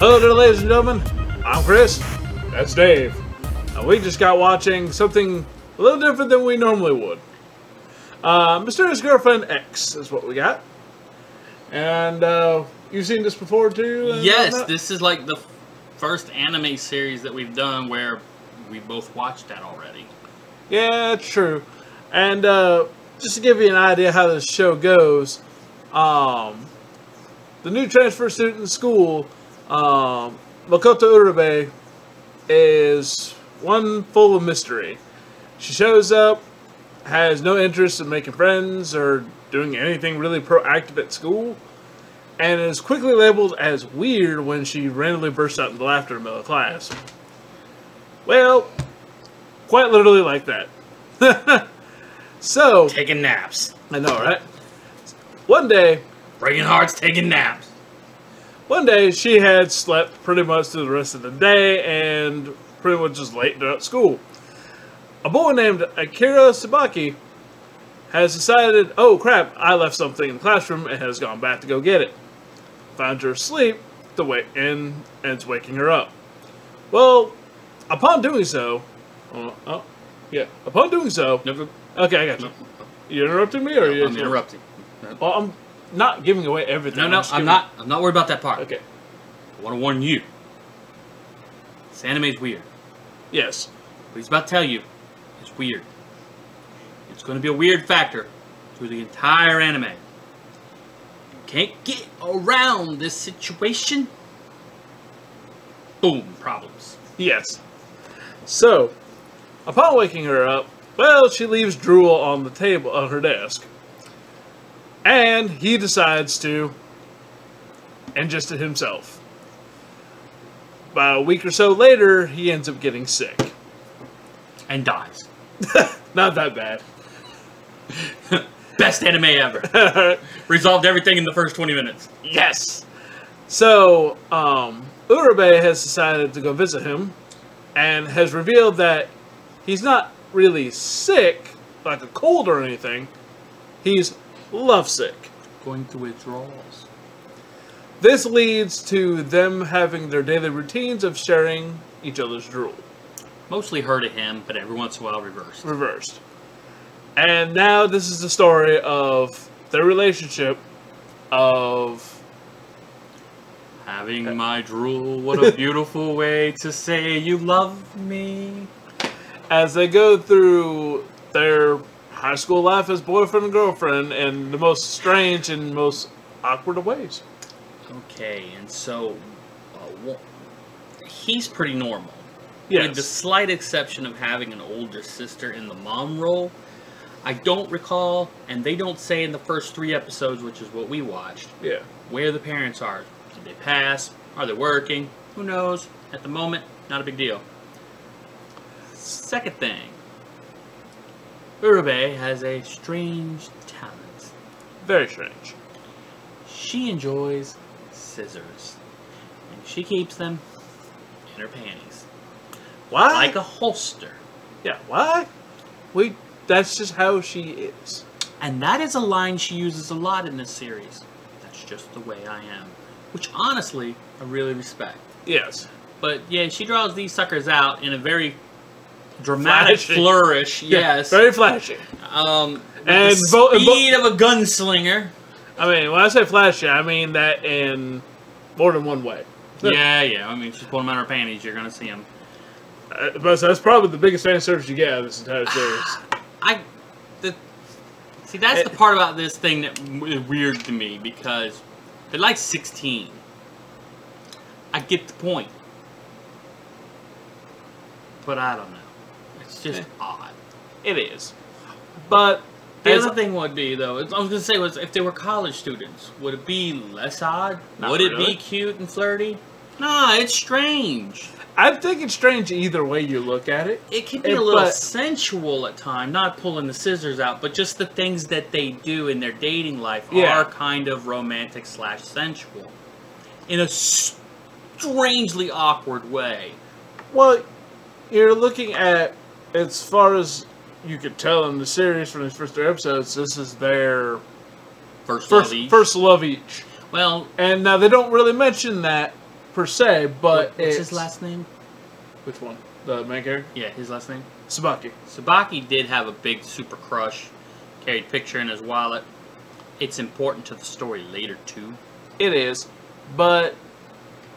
Hello there, ladies and gentlemen. I'm Chris. That's Dave. And we just got watching something a little different than we normally would. Myserious Girlfriend X is what we got. And you've seen this before too? Yes, this is like the first anime series that we've done where we both watched that already. Yeah, it's true. And just to give you an idea how this show goes, the new transfer student in school, Makoto Urube, is one full of mystery. She shows up, has no interest in making friends or doing anything really proactive at school, and is quickly labeled as weird when she randomly bursts out into laughter in the middle of class. Well, quite literally like that. So, Taking naps. I know, right? One day, Breaking hearts, taking naps. One day, she had slept pretty much through the rest of the day and pretty much just late throughout school. A boy named Akira Tsubaki has decided, oh crap, I left something in the classroom and has gone back to go get it. Found her asleep and it's waking her up. Well, upon doing so, upon doing so, Never. okay, I got you. You interrupting me or you? I'm interrupting. Well, I'm not giving away everything. No, I'm not worried about that part. Okay. I want to warn you. This anime's weird. Yes. What he's about to tell you is weird. It's going to be a weird factor through the entire anime. You can't get around this situation. Boom, problems. Yes. So, upon waking her up, well, she leaves drool on the table on her desk. And he decides to ingest it himself. About a week or so later, he ends up getting sick. And dies. Not that bad. Best anime ever. Resolved everything in the first 20 minutes. Yes. So, Urube has decided to go visit him and has revealed that he's not really sick, like a cold or anything. He's lovesick. Going through withdrawals. This leads to them having their daily routines of sharing each other's drool. Mostly her to him, but every once in a while reversed. And now this is the story of their relationship of having my drool, what a beautiful way to say you love me. As they go through their high school life as boyfriend and girlfriend in the most strange and most awkward of ways. Okay, and so he's pretty normal. Yes. With the slight exception of having an older sister in the mom role. I don't recall, and they don't say in the first 3 episodes, which is what we watched, where the parents are. Did they pass? Are they working? Who knows? At the moment, not a big deal. Second thing. Urube has a strange talent. Very strange. She enjoys scissors. And she keeps them in her panties. Why? Like a holster. Yeah, why? That's just how she is. And that is a line she uses a lot in this series. That's just the way I am. Which, honestly, I really respect. Yes. But, yeah, she draws these suckers out in a very dramatic flourish. Yes. Very flashy. And the speed of a gunslinger. I mean, when I say flashy, I mean that in more than one way. Yeah. I mean, if she's pulling them out of her panties, you're going to see them. But that's probably the biggest fan service you get out of this entire series. See, that's the part about this thing that is weird to me, because they're like 16. I get the point. But I don't know. It's just odd. It is. But the other thing would be, though, I was going to say, was if they were college students, would it be less odd? Would it be cute and flirty? Nah, it's strange. I think it's strange either way you look at it. It can be a little sensual at times, not pulling the scissors out, but just the things that they do in their dating life are kind of romantic / sensual. In a strangely awkward way. Well, you're looking at, as far as you could tell in the series from these first 3 episodes, this is their first love each. Well, and now they don't really mention that per se, but what's his last name? Which one? The main character? Yeah, his last name? Sabaki. Sabaki did have a big super crush, carried picture in his wallet. It's important to the story later, too. It is, but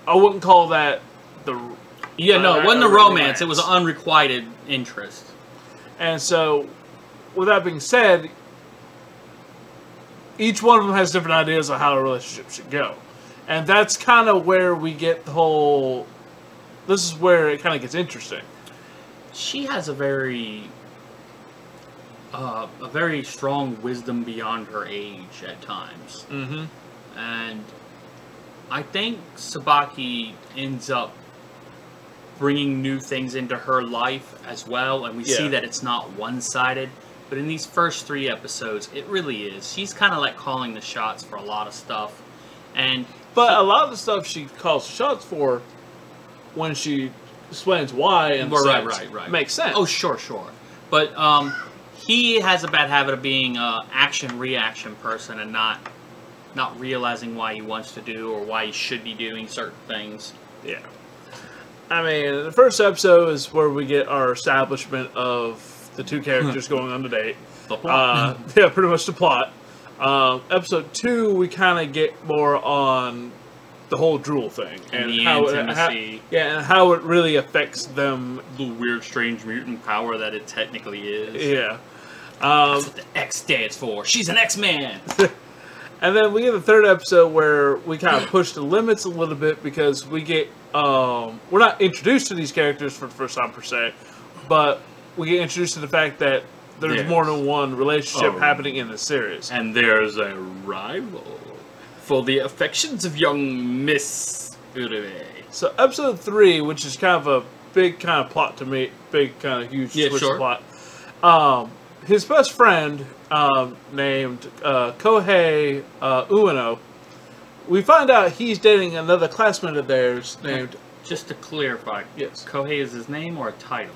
I wouldn't call that the... Yeah, no, it wasn't a romance. It was an unrequited interest. And so, with that being said, each one of them has different ideas of how a relationship should go. And that's kind of where we get the whole... This is where it kind of gets interesting. She has a very strong wisdom beyond her age at times. Mm-hmm. And I think Sabaki ends up bringing new things into her life as well, and we see that it's not one-sided. But in these first 3 episodes, it really is. She's kind of like calling the shots for a lot of stuff. But a lot of the stuff she calls the shots for, when she explains why and right. makes sense. Oh, sure. But he has a bad habit of being an action-reaction person and not realizing why he wants to do or why he should be doing certain things. Yeah. I mean, the first episode is where we get our establishment of the 2 characters going on the date. The plot. Yeah, pretty much the plot. Episode 2, we kind of get more on the whole drool thing. And the intimacy. And how it really affects them. The weird, strange mutant power that it technically is. Yeah. That's what the X stands for. She's an X-Man! And then we get the 3rd episode where we kind of push the limits a little bit because we get... we're not introduced to these characters for the first time per se, but we get introduced to the fact that there's more than one relationship happening in the series. And there's a rival for the affections of young Miss Urue. So episode 3, which is kind of a big kind of plot to me, big kind of huge twist plot. His best friend, named Kohei Ueno, we find out he's dating another classmate of theirs named... Just to clarify, yes, Kohei is his name or a title?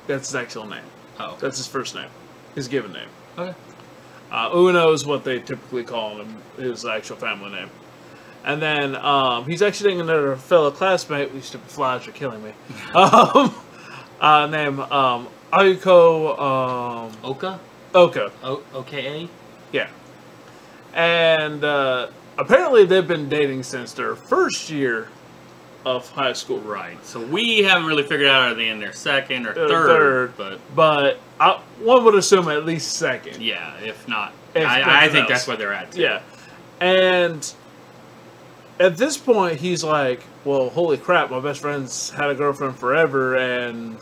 That's his actual name. Oh. That's his first name. His given name. Okay. Ueno is what they typically call him, his actual family name. And then he's actually dating another fellow classmate. These stupid flies are killing me. Named Ayuko... Oka? Oka. O-K-A? Yeah. And apparently they've been dating since their first year of high school. Right. So we haven't really figured out are they in their second or third. But one would assume at least second. Yeah, if not. I think that's where they're at, too. Yeah. And at this point, he's like, well, holy crap, my best friend's had a girlfriend forever, and...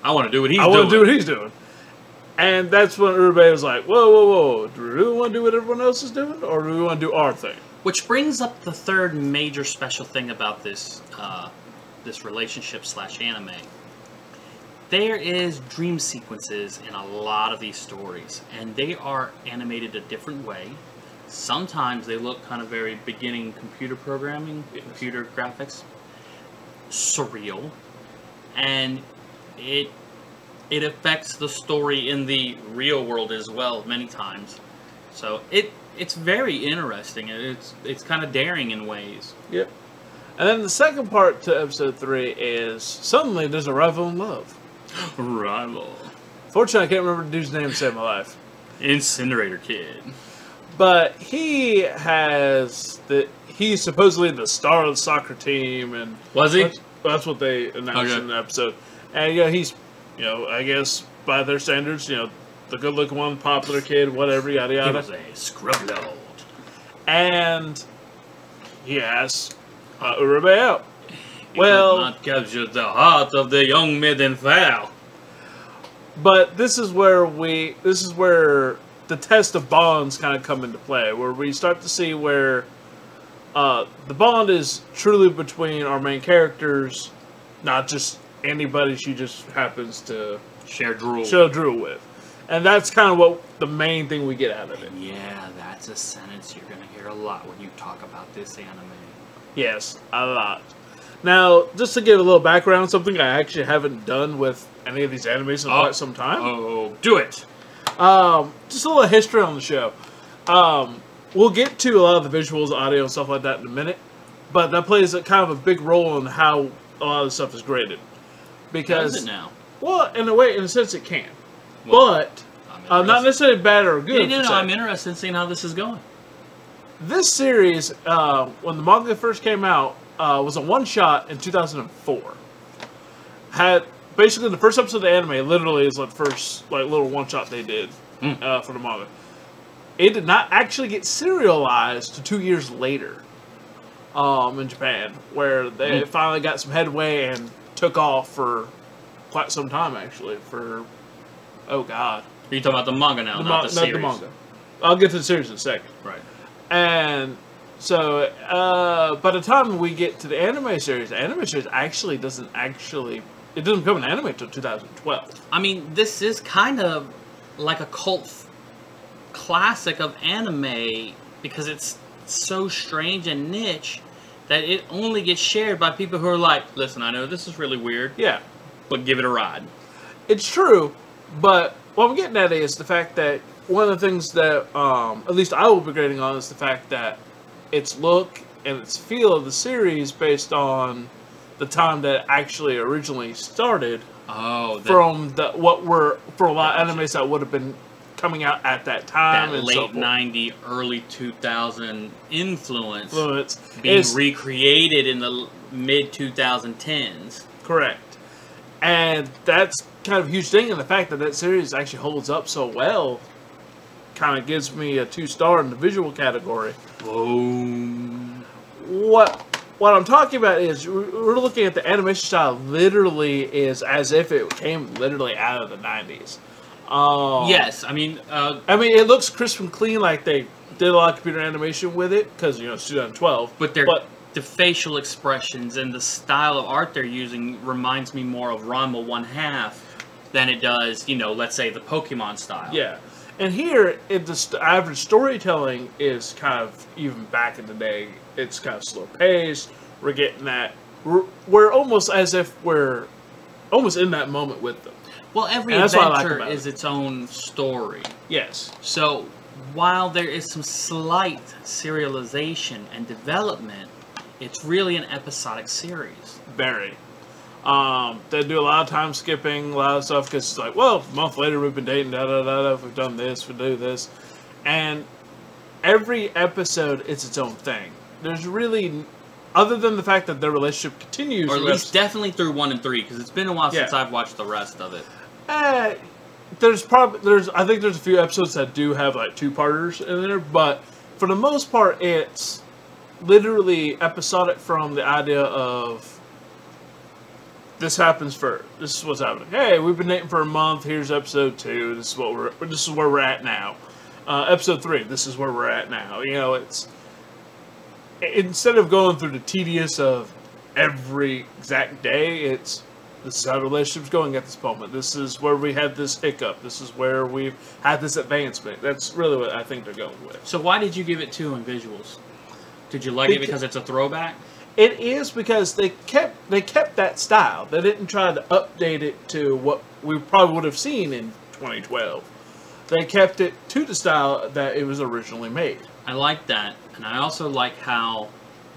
I want to do what he's doing. And that's when Urube was like, whoa. Do we really want to do what everyone else is doing? Or do we want to do our thing? Which brings up the 3rd major special thing about this this relationship / anime. There is dream sequences in a lot of these stories, and they are animated a different way. Sometimes they look kind of very beginning computer programming, computer graphics, surreal, and it affects the story in the real world as well many times. So it's very interesting. It's kind of daring in ways. Yep. And then the second part to episode 3 is suddenly there's a rival in love. Rival. Fortunately, I can't remember the dude's name to save my life. Incinerator Kid. But he's supposedly the star of the soccer team, and was he? That's what they announced in the episode. And he's, I guess by their standards, the good-looking one, popular kid, whatever, yada yada. He was a scrub-lord. And he asks Urube out. He did not capture the heart of the young maiden fair. But this is where the test of bonds kind of come into play, where we start to see where the bond is truly between our main characters, not just anybody she just happens to share drool with. And that's kind of what the main thing we get out of it. Yeah, that's a sentence you're going to hear a lot when you talk about this anime. Yes, a lot. Now, just to give a little background, something I actually haven't done with any of these animes in quite some time. Oh, do it! Just a little history on the show. We'll get to a lot of the visuals, audio, and stuff like that in a minute. but that plays a kind of a big role in how a lot of the stuff is graded. Because, does it now? Well, in a sense, it can. Well, but not necessarily bad or good. No, I'm interested in seeing how this is going. This series, when the manga first came out, was a one-shot in 2004. Had basically the first episode of the anime literally is like the first little one-shot they did for the manga. It did not actually get serialized to 2 years later in Japan, where they finally got some headway and took off for quite some time, actually. Oh god. Are you talking about the manga now, not the series? Not the manga. I'll get to the series in a second. Right. And so, by the time we get to the anime series actually doesn't become an anime until 2012. I mean, this is kind of like a cult classic of anime because it's so strange and niche that it only gets shared by people who are like, listen, I know this is really weird. Yeah. But give it a ride. It's true, but what I'm getting at is the fact that one of the things that, at least I will be grading on, is the fact that its look and its feel of the series based on the time that it actually originally started. From for a lot of animes that would have been coming out at that time. That and late 90, early 2000 influence being is recreated in the mid 2010s. Correct. And that's kind of a huge thing, and the fact that series actually holds up so well kind of gives me a 2-star in the visual category. Boom. What I'm talking about is we're looking at the animation style literally is as if it came literally out of the 90s. Yes, I mean, it looks crisp and clean, like they did a lot of computer animation with it because it's 2012. But the facial expressions and the style of art they're using reminds me more of Ranma 1/2 than it does, let's say the Pokemon style. Yeah. And here, the average storytelling is kind of, even back in the day, it's kind of slow paced. We're getting that. We're almost as if we're almost in that moment with them. Well, every adventure is its own story. Yes. So, while there is some slight serialization and development, it's really an episodic series. Very. They do a lot of time skipping, a lot of stuff, because it's like, well, a month later we've been dating, we've done this, we do this. And every episode is its own thing. There's really, other than the fact that their relationship continues. Or at least definitely through 1 and 3, because it's been a while since I've watched the rest of it. I think there's a few episodes that do have like 2-parters in there, but for the most part, it's literally episodic from the idea of this happens first. This is what's happening. Hey, we've been dating for a month. Here's episode 2. This is where we're at now. Episode 3. This is where we're at now. It's instead of going through the tedious of every exact day, this is how the relationship's going at this moment. This is where we had this hiccup. This is where we've had this advancement. That's really what I think they're going with. So why did you give it 2 in visuals? Did you like it because it's a throwback? It is because they kept that style. They didn't try to update it to what we probably would have seen in 2012. They kept it to the style that it was originally made. I like that, and I also like how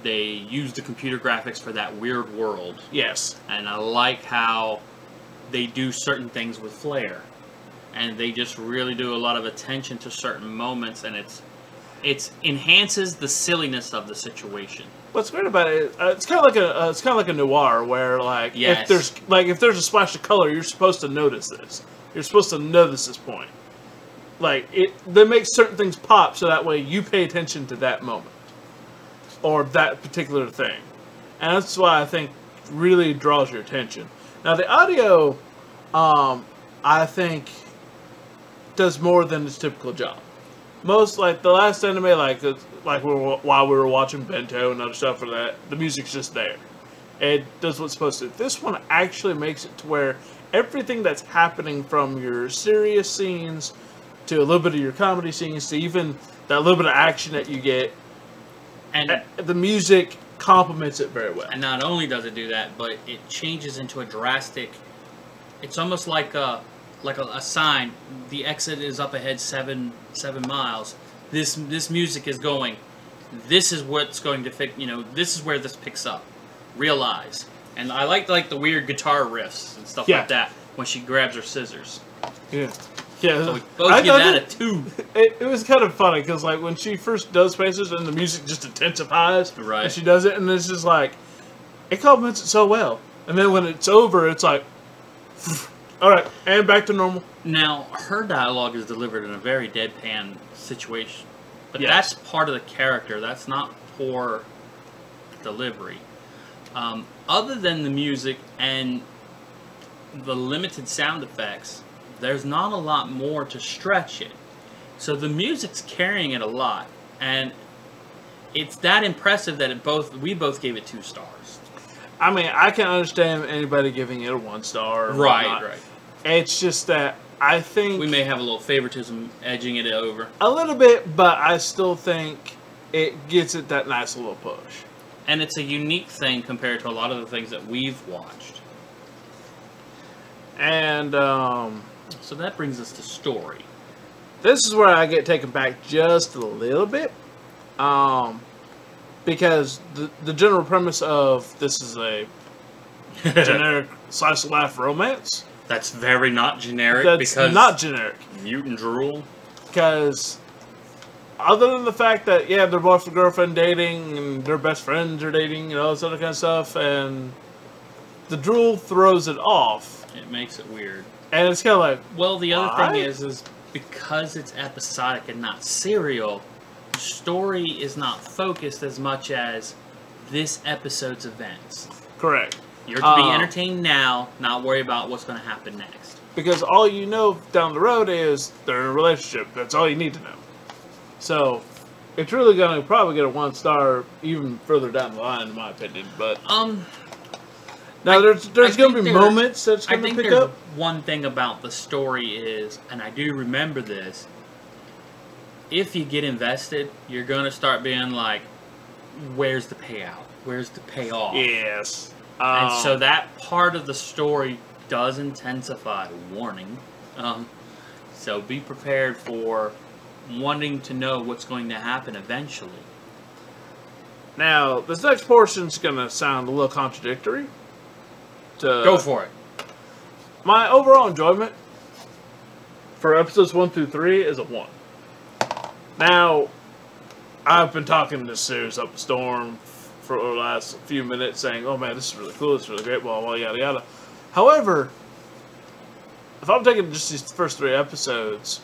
they use the computer graphics for that weird world. Yes. And I like how they do certain things with flair. And they just really do a lot of attention to certain moments, and it enhances the silliness of the situation. What's great about it, it's kind of like a noir where if there's a splash of color, you're supposed to notice this. You're supposed to notice this point. They make certain things pop so that way you pay attention to that moment or that particular thing, and that's why I think really draws your attention. Now the audio, I think, does more than its typical job. Most, the last anime, while we were watching Bento and other stuff for that, the music's just there. It does what's supposed to. This one actually makes it to where everything that's happening from your serious scenes to a little bit of your comedy scenes to even that little bit of action that you get, and the music complements it very well. And not only does it do that, but it changes into a drastic. It's almost like a sign. The exit is up ahead 7 miles. This music is going this is what's going to fix. This is where this picks up. Realize, and I like the weird guitar riffs and stuff like that when she grabs her scissors. Yeah. Yeah, so we both give that a 2. It was kind of funny because like when she first does Pacers and the music just intensifies, right? And she does it, and it's just like it complements it so well. And then when it's over, it's like, all right, and back to normal. Now her dialogue is delivered in a very deadpan situation, but that's part of the character. That's not poor delivery. Other than the music and the limited sound effects, there's not a lot more to stretch it. So the music's carrying it a lot, and it's that impressive that we both gave it 2 stars. I mean, I can understand anybody giving it a 1 star. Right. It's just that I think we may have a little favoritism edging it over. A little bit, but I still think it gets it that nice little push. And it's a unique thing compared to a lot of the things that we've watched. And, so that brings us to story. This is where I get taken back just a little bit. Because the general premise of this is a generic slice of life romance. That's very not generic. That's not generic. Mutant drool. Because other than the fact that, they're boyfriend and girlfriend dating, and their best friends are dating, and all this other kind of stuff, and the drool throws it off. It makes it weird. And it's kind of like, well, the other thing is because it's episodic and not serial, the story is not focused as much as this episode's events. Correct. You're to be entertained now, not worry about what's going to happen next. Because all you know down the road is they're in a relationship. That's all you need to know. So, it's really going to probably get a 1 star even further down the line, in my opinion. But now there's going to be moments that's going to pick up. One thing about the story is, and I do remember this, if you get invested, you're going to start being like, where's the payout? Where's the payoff? Yes. And so that part of the story does intensify. Warning. So be prepared for wanting to know what's going to happen eventually. Now, this next portion's going to sound a little contradictory. Go for it. My overall enjoyment for episodes 1 through 3 is a 1. Now, I've been talking this series up a storm for the last few minutes saying, oh man, this is really cool, this is really great, blah, blah, yada, yada. However, if I'm taking just these first 3 episodes,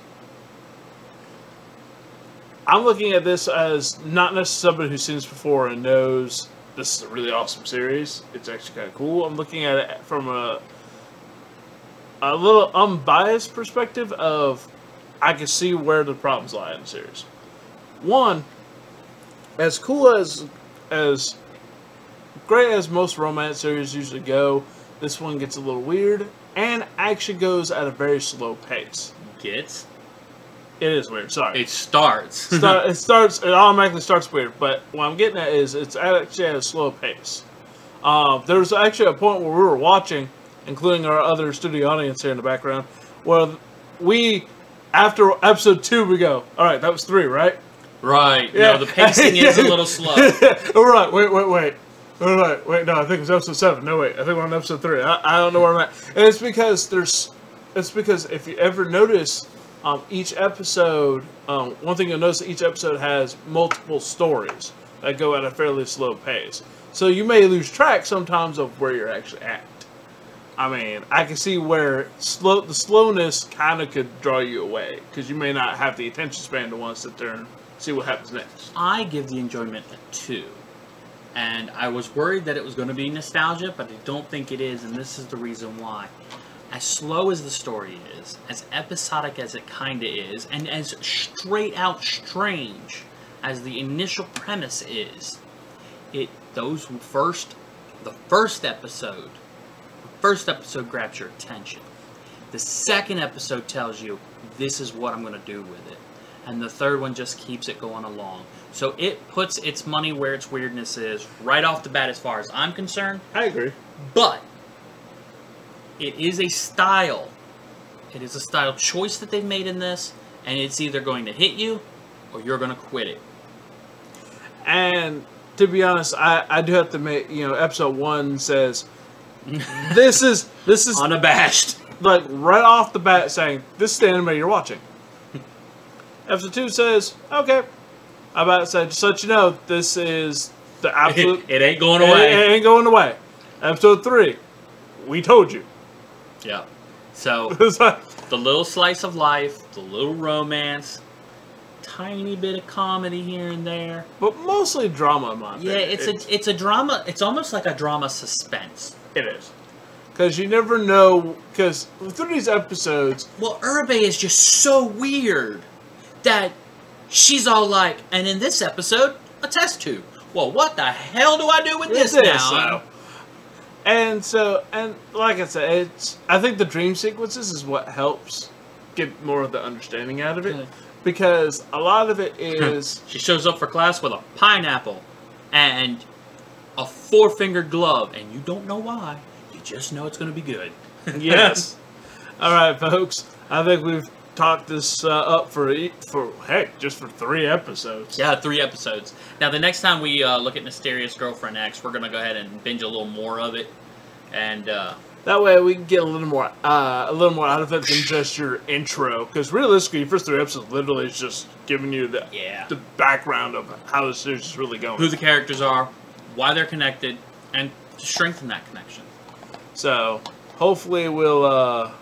I'm looking at this as not necessarily somebody who's seen this before and knows this is a really awesome series. It's actually kind of cool. I'm looking at it from a little unbiased perspective of I can see where the problems lie in the series. One, as cool as great as most romance series usually go, this one gets a little weird and actually goes at a very slow pace. It is weird, sorry. It starts. It automatically starts weird, but what I'm getting at is it's actually at a slow pace. There was actually a point where we were watching, including our other studio audience here in the background, where after episode 2, we go, alright, that was 3, right? Right. Yeah. No, the pacing is a little slow. Alright, wait. Wait, no, I think it was episode 7. No, wait, I think we're on episode 3. I don't know where I'm at. And it's because if you ever notice, each episode, one thing you'll notice, each episode has multiple stories that go at a fairly slow pace. So you may lose track sometimes of where you're actually at. I mean, I can see where the slowness kind of could draw you away, because you may not have the attention span to want to sit there and see what happens next. I give the enjoyment a 2. And I was worried that it was going to be nostalgia, but I don't think it is, and this is the reason why. As slow as the story is, as episodic as it kinda is, and as straight out strange as the initial premise is, the first episode grabs your attention. The second episode tells you, this is what I'm gonna do with it. And the third one just keeps it going along. So it puts its money where its weirdness is right off the bat as far as I'm concerned. I agree. But it is a style. It is a style choice that they've made in this, and it's either going to hit you or you're going to quit it. And to be honest, I do have to make, episode 1 says, this is unabashed. Like, right off the bat saying, this is the anime you're watching. Episode 2 says, okay. I'm about to say, just to let you know, this is the absolute... It ain't going away. It ain't going away. Episode 3, we told you. Yeah. So, the little slice of life, the little romance, tiny bit of comedy here and there. But mostly drama, in my opinion. Yeah, it's a drama. It's almost like a drama suspense. It is. Because you never know, because through these episodes... Well, Uribe is just so weird that she's all like, and in this episode, a test tube. Well, what the hell do I do with this now? And like I said, I think the dream sequences is what helps get more of the understanding out of it. Because a lot of it is... She shows up for class with a pineapple and a 4-fingered glove, and you don't know why. You just know it's going to be good. Yes. All right, folks. I think we've talked this up for just for 3 episodes. Yeah, 3 episodes. Now, the next time we look at Mysterious Girlfriend X, we're going to go ahead and binge a little more of it. And that way we can get a little more out of it than just your intro. Because realistically, your first 3 episodes literally is just giving you the background of how the series is really going. Who the characters are, why they're connected, and to strengthen that connection. So, hopefully we'll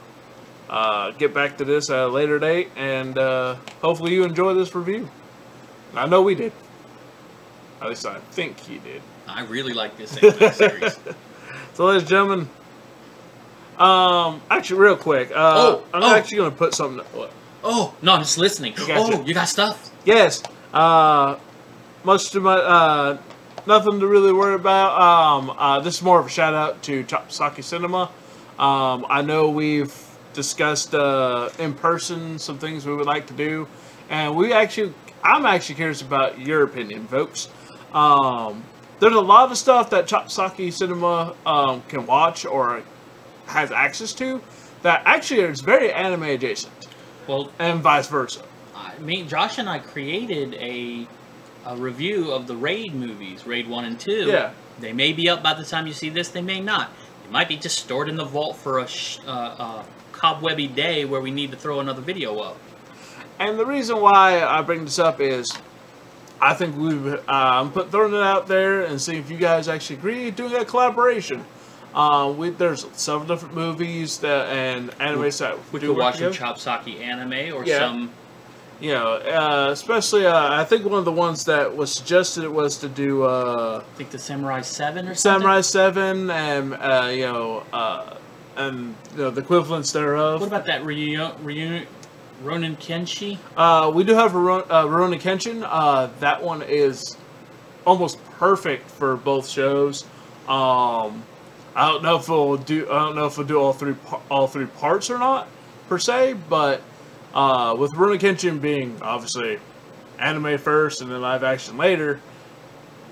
get back to this at a later date, and hopefully you enjoy this review. I know we did. At least I think he did. I really like this anime series. So, ladies and gentlemen, actually, real quick, I'm actually going to put something... What? Oh, no, I'm just listening. You got stuff? Yes. Much too much... nothing to really worry about. This is more of a shout out to Chopsaki Cinema. I know we've discussed in person some things we would like to do, and I'm actually curious about your opinion, folks. There's a lot of stuff that Chopsaki Cinema can watch or has access to that actually is very anime adjacent. Well, and vice versa. Josh and I created a review of the Raid movies, Raid 1 and 2. Yeah. They may be up by the time you see this, they may not. They might be just stored in the vault for a cobwebby day where we need to throw another video up. And the reason why I bring this up is I think I'm throwing it out there and seeing if you guys actually agree doing a collaboration. There's several different movies and animes that we could watch a Chopsaki anime or some... especially, I think one of the ones that was suggested was to do, I think the Samurai 7 or something? Samurai 7 and, the equivalents thereof. What about that Ronin Kenshi? We do have a Ronin Kenshin. That one is almost perfect for both shows. I don't know if we'll do all three parts or not, per se, but... with Rurouni Kenshin being, obviously, anime first and then live action later,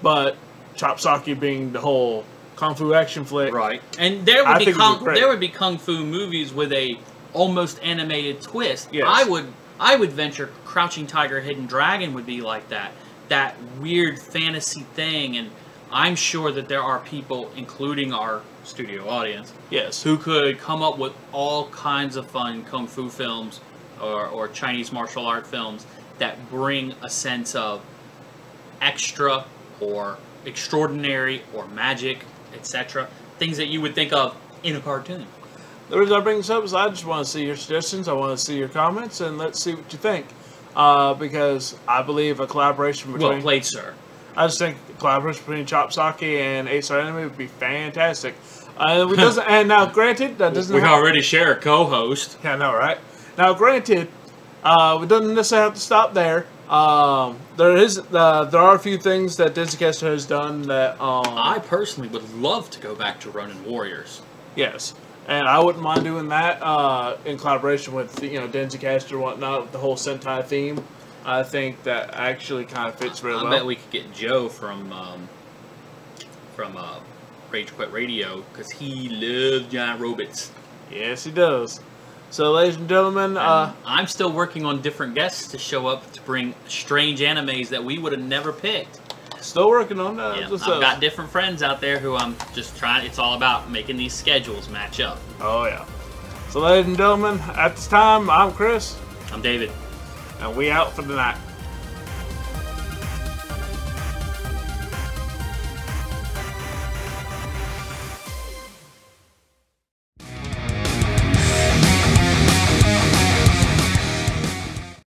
but Chopsaki being the whole Kung Fu action flick. Right. And there would be Kung Fu movies with a almost animated twist. Yes. I would venture Crouching Tiger, Hidden Dragon would be like that. That weird fantasy thing, and I'm sure that there are people, including our studio audience, yes, who could come up with all kinds of fun Kung Fu films or Chinese martial art films that bring a sense of extra or extraordinary or magic, etc. Things that you would think of in a cartoon. The reason I bring this up is I just want to see your suggestions, I want to see your comments, and let's see what you think. Because I believe a collaboration between... Well played, sir. I just think a collaboration between Chopsaki and Acer Anime would be fantastic. And now, granted, that doesn't... We already share a co-host. Yeah, I know, right? Now, granted, we don't necessarily have to stop there. There are a few things that Denzicaster has done that... I personally would love to go back to Ronin Warriors. Yes, and I wouldn't mind doing that in collaboration with Denzicaster and whatnot, with the whole Sentai theme. I think that actually kind of fits really well. I bet we could get Joe from Rage Quit Radio, because he loves giant robots. Yes, he does. So, ladies and gentlemen... I'm still working on different guests to show up to bring strange animes that we would have never picked. Still working on that. Yeah, I've got different friends out there who I'm just trying. It's all about making these schedules match up. Oh, yeah. So, ladies and gentlemen, at this time, I'm Chris. I'm David. And we out for the night.